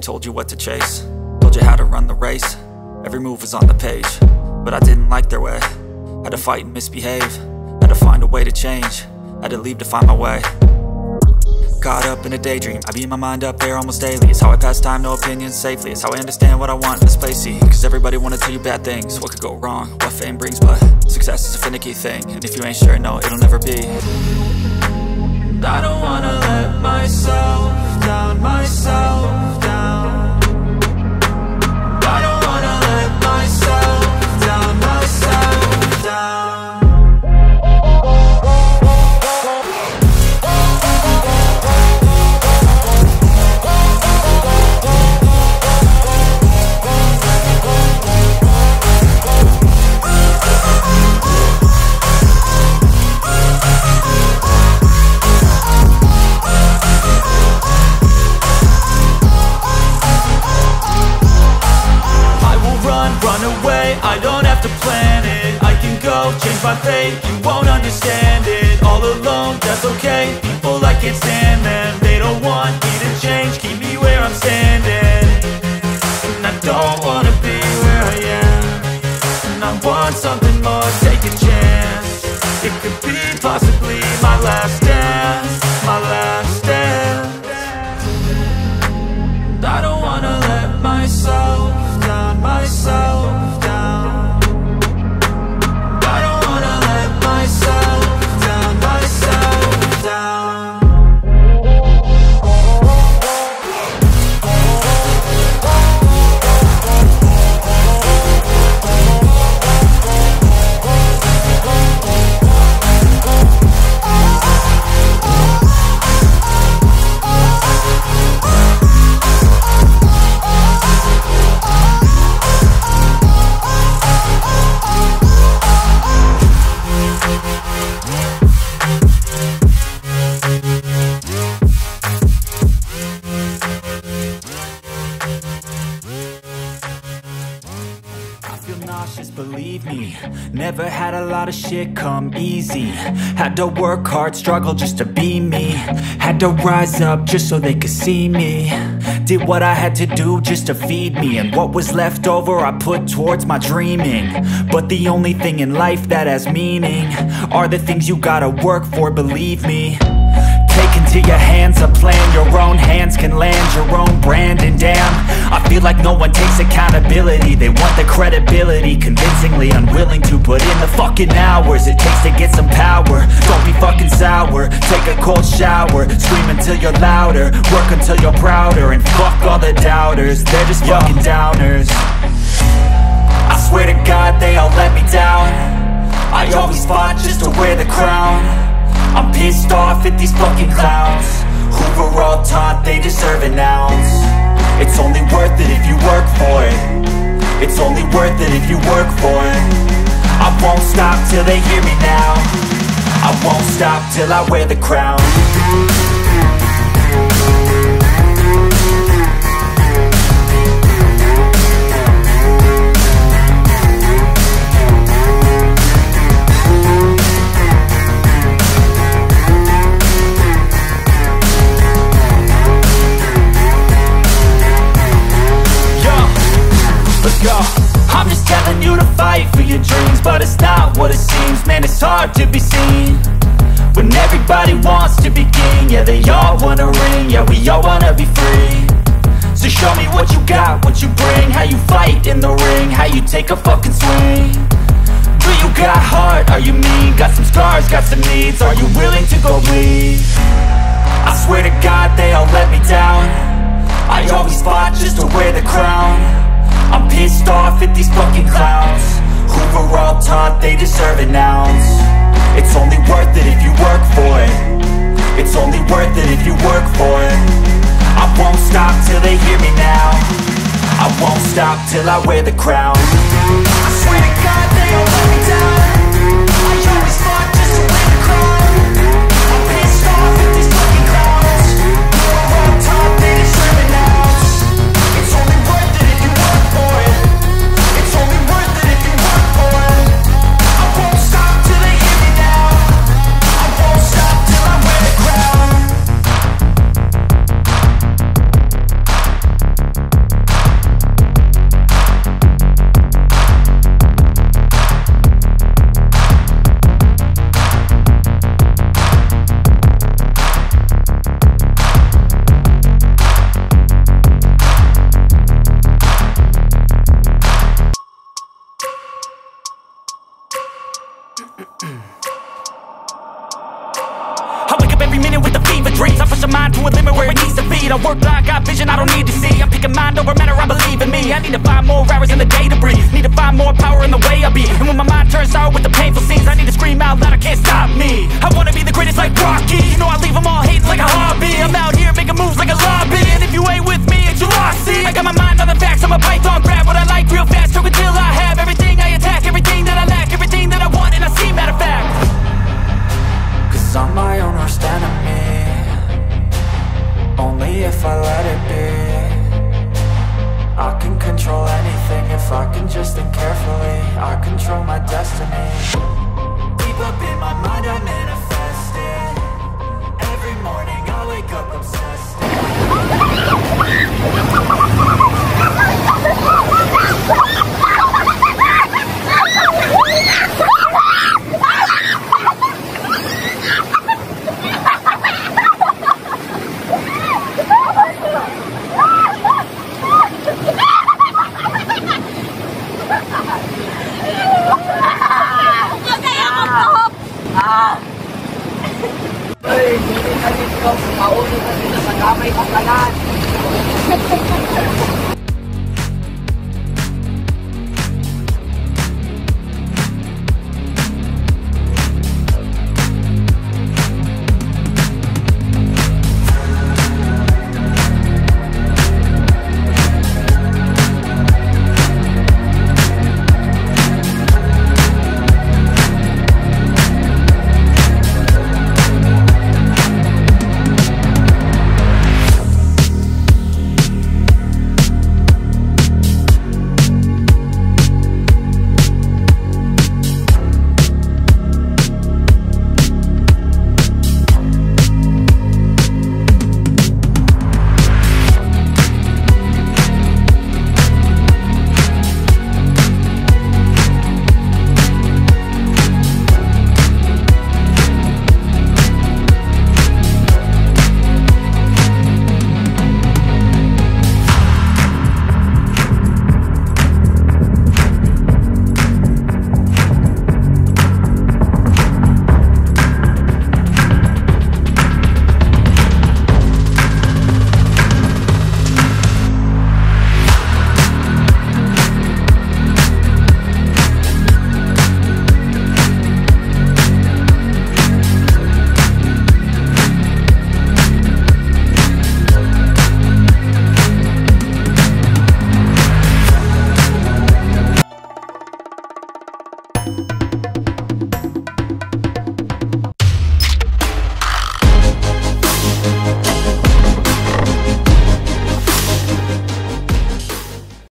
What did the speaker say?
Told you what to chase, told you how to run the race. Every move was on the page, but I didn't like their way. Had to fight and misbehave, had to find a way to change, had to leave to find my way. Caught up in a daydream, I beat my mind up there almost daily. It's how I pass time, no opinions safely. It's how I understand what I want in this place, see. Cause everybody wanna tell you bad things, what could go wrong, what fame brings. But success is a finicky thing, and if you ain't sure, no, it'll never be. I don't wanna let myself down, myself down. I don't wanna let myself down, myself down. Run away, I don't have to plan it. I can go, change my fate, you won't understand it. All alone, that's okay, people I can't stand them. They don't want me to change, keep me where I'm standing. And I don't wanna be where I am, and I want something more, take a chance. It could be possibly my last dance, my last dance. I don't wanna let myself down, myself down. I don't wanna let myself down, myself down. Believe me, never had a lot of shit come easy. Had to work hard, struggle just to be me. Had to rise up just so they could see me. Did what I had to do just to feed me, and what was left over I put towards my dreaming. But the only thing in life that has meaning are the things you gotta work for, believe me. Take into your hands a plan, your own hands can land your own brand. And damn, I feel like no one takes accountability. They want the credibility, convincingly unwilling to put in the fucking hours it takes to get some power. Don't be fucking sour, take a cold shower, scream until you're louder, work until you're prouder. And fuck all the doubters, they're just fucking downers. I swear to God they all let me down. I always fought just to wear the crown. I'm pissed off at these fucking clowns who were all taught they deserve an ounce. It's only worth it if you work for it. It's only worth it if you work for it. I won't stop till they hear me now. I won't stop till I wear the crown. I'm just telling you to fight for your dreams, but it's not what it seems. Man, it's hard to be seen when everybody wants to be king. Yeah, they all wanna ring, yeah, we all wanna be free. So show me what you got, what you bring, how you fight in the ring, how you take a fucking swing. Do you got heart, are you mean? Got some scars, got some needs, are you willing to go bleed? I swear to God they all let me down. I always fought just to wear the crown. I'm pissed off at these fucking clowns stop till I wear the crown. I swear to God they all let me down. I always fought just to win the crown. I'm pissed off at these fucking clowns. We're on top, they deserve it now. It's only worth it if you work for it. It's only worth it if you work for it. I won't stop till they hear me now. I won't stop till I wear the crown. I wake up every minute with the fever dreams. I push a mind to a limit where it needs to feed. I work blind, got vision I don't need to see. I'm picking mind over matter, I believe in me. I need to find more hours in the day to breathe. Need to find more power in the way I be. And when my mind turns sour with the painful scenes, I need to scream out loud, I can't stop me. I wanna be the greatest like Rocky. You know I leave them all hating like a hobby. I'm out here making moves like a lobby. And if you ain't with me, it's your loss, see. I got my mind on the facts, I'm a python. Grab what I like real fast, choke until I have everything I attack. Everything that I lack, everything that I want, and I see, matter of fact. Cause I'm my own worst enemy. Only if I let it be. I can control anything if I can just think carefully. I control my destiny. Deep up in my mind I manifest it. Every morning I wake up obsessed.